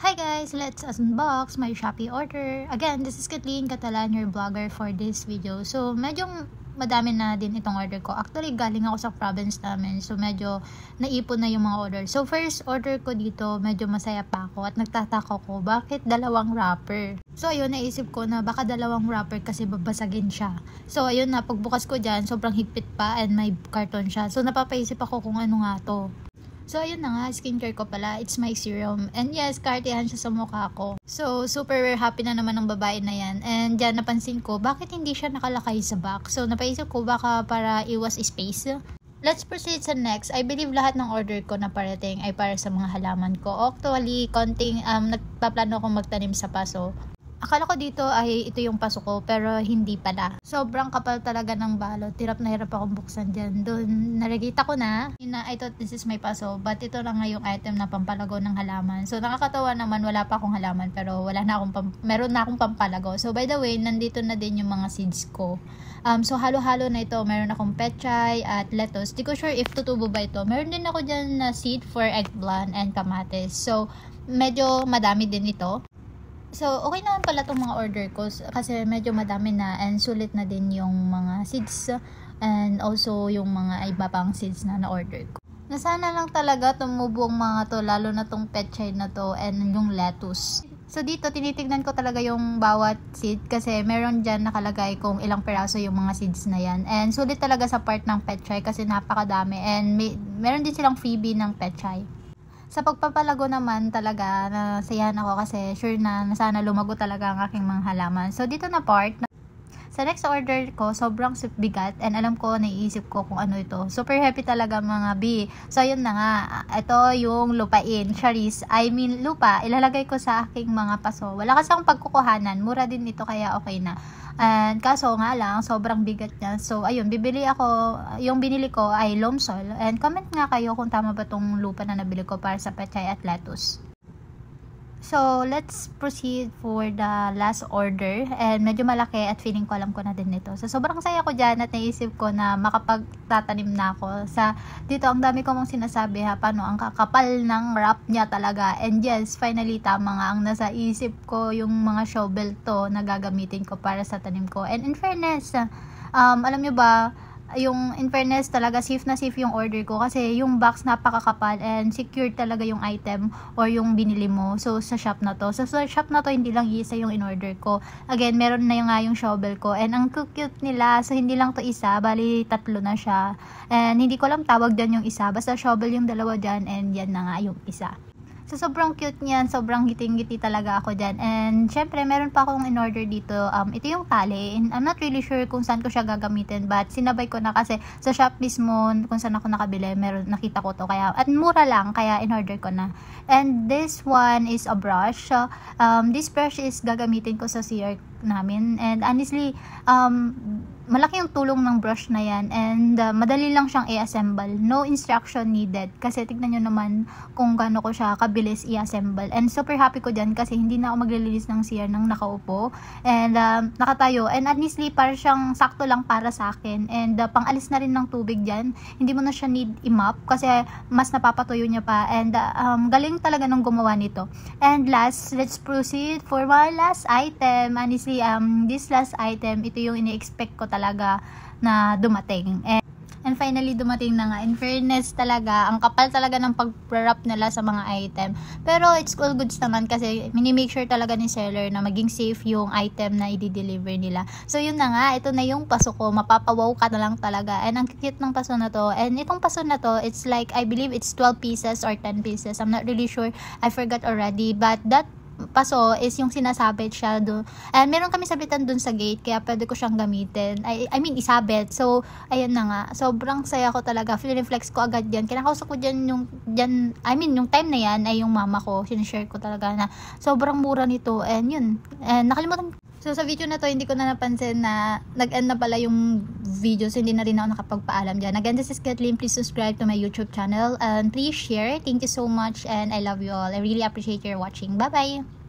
Hi guys, let's unbox my Shopee order. Again, this is Kathleen Catalan, your blogger for this video. So, medyo madami na din itong order ko. Actually, galing ako sa province namin. So, medyo naipon na yung mga order. So, first order ko dito, medyo masaya pa ako at nagtataka ko, bakit dalawang wrapper? So, ayun, naisip ko na baka dalawang wrapper kasi babasagin siya. So, ayun na, pagbukas ko dyan, sobrang higpit pa and may karton siya. So, napapaisip ako kung ano nga to. So, ayun na nga, skincare ko pala. It's my serum. And yes, kartehan siya sa mukha ko. So, super happy na naman ng babae na yan. And dyan, napansin ko, bakit hindi siya nakalakay sa box? So, napaisip ko, baka para iwas space. Let's proceed sa next. I believe lahat ng order ko na parating ay para sa mga halaman ko. Actually, konting, nagpaplano akong magtanim sa paso. Akala ko dito ay ito yung paso ko, pero hindi pala. Sobrang kapal talaga ng balot. Hirap na hirap akong buksan dyan. Doon, narigita ko na. I thought this is my paso, but ito lang nga yung item na pampalago ng halaman. So, nakakatawa naman, wala pa akong halaman, pero meron na akong pampalago. So, by the way, nandito na din yung mga seeds ko. So, halo-halo na ito. Meron akong pechay at lettuce. Di ko sure if tutubo ba ito. Meron din ako dyan na seed for eggplant and kamatis. So, medyo madami din ito. So, okay naman pala itong mga order ko kasi medyo madami na and sulit na din yung mga seeds and also yung mga iba pang seeds na na-order ko. Nasana lang talaga tumubo ang mga to, lalo na tong pechay na to and yung lettuce. So, dito tinitignan ko talaga yung bawat seed kasi meron dyan nakalagay kung ilang peraso yung mga seeds na yan. And sulit talaga sa part ng pechay kasi napakadami and meron din silang freebie ng pechay. Sa pagpapalago naman talaga, nasayahan ako kasi sure na sana lumago talaga ang aking mga halaman. So, dito na part. Sa next order ko, sobrang bigat and alam ko, naiisip ko kung ano ito. Super happy talaga mga B. So, yun na nga. Ito yung lupain. Charis. Lupa. Ilalagay ko sa aking mga paso. Wala kasi akong pagkukuhanan. Mura din ito kaya okay na. And kaso nga lang, sobrang bigat niya. So, ayun, yung binili ko ay Lomsol. And comment nga kayo kung tama ba tong lupa na nabili ko para sa pechay at lettuce. So, let's proceed for the last order. And medyo malaki at feeling ko alam ko na din ito. So, sobrang saya ko dyan at naisip ko na makapagtatanim na ako. Dito, ang dami ko mong sinasabi paano ang kakapal ng wrap niya talaga. And yes, finally, tama nga ang nasa isip ko yung mga shovel to na gagamitin ko para sa tanim ko. And in fairness, alam nyo ba, in fairness talaga safe na safe yung order ko kasi yung box napakakapal and secure talaga yung item or yung binili mo. So, sa shop na to. So, sa shop na to, hindi lang isa yung in-order ko. Again, meron na nga yung shovel ko and ang cute nila. So, hindi lang to isa, bali tatlo na siya. And hindi ko alam tawag dyan yung isa. Basta shovel yung dalawa dyan and yan na nga yung isa. So, sobrang cute niyan. Sobrang giting-giti talaga ako dyan. And, syempre, meron pa akong in-order dito. Ito yung tali. And I'm not really sure kung saan ko siya gagamitin. But, sinabay ko na kasi sa shop mismo, kung saan ako nakabili, nakita ko to. At mura lang, kaya in-order ko na. And, this one is a brush. This brush is gagamitin ko sa CR namin. And, honestly, malaki yung tulong ng brush na yan and madali lang siyang i-assemble. No instruction needed kasi tignan nyo naman kung gaano ko siya kabilis i-assemble. And super happy ko dyan kasi hindi na ako maglilinis ng CR nang nakaupo and nakatayo. And honestly, para siyang sakto lang para sa akin. And pang-alis na rin ng tubig dyan. Hindi mo na siya need i-mop kasi mas napapatuyo niya pa. And galing talaga ng gumawa nito. And last, let's proceed for my last item. Honestly, this last item, ito yung ini-expect ko talaga na dumating. And finally, dumating na nga. In fairness talaga, ang kapal talaga ng pag-wrap nila sa mga item. Pero it's all goods naman kasi mini-make sure talaga ni seller na maging safe yung item na i-deliver nila. So yun na nga, ito na yung paso ko. Mapapawaw ka na lang talaga. And ang cute ng paso na to. And itong paso na to, it's like, I believe it's 12 pieces or 10 pieces. I'm not really sure. I forgot already. But that paso is yung sinasabit siya doon. And meron kami sabitan doon sa gate kaya pwede ko siyang gamitin. I mean, isabit. So, ayun na nga. Sobrang saya ko talaga. Feel-reflex ko agad yan. Kinakausap ko yung time na yan ay yung mama ko. Sinishare ko talaga na sobrang mura nito. And yun. And nakalimutan. So, sa video na to, hindi ko na napansin na nag-end na pala yung video. So, hindi na rin ako nakapagpaalam dyan. Again, this is Kathleen. Please subscribe to my YouTube channel. And please share. Thank you so much. And I love you all. I really appreciate your watching. Bye-bye!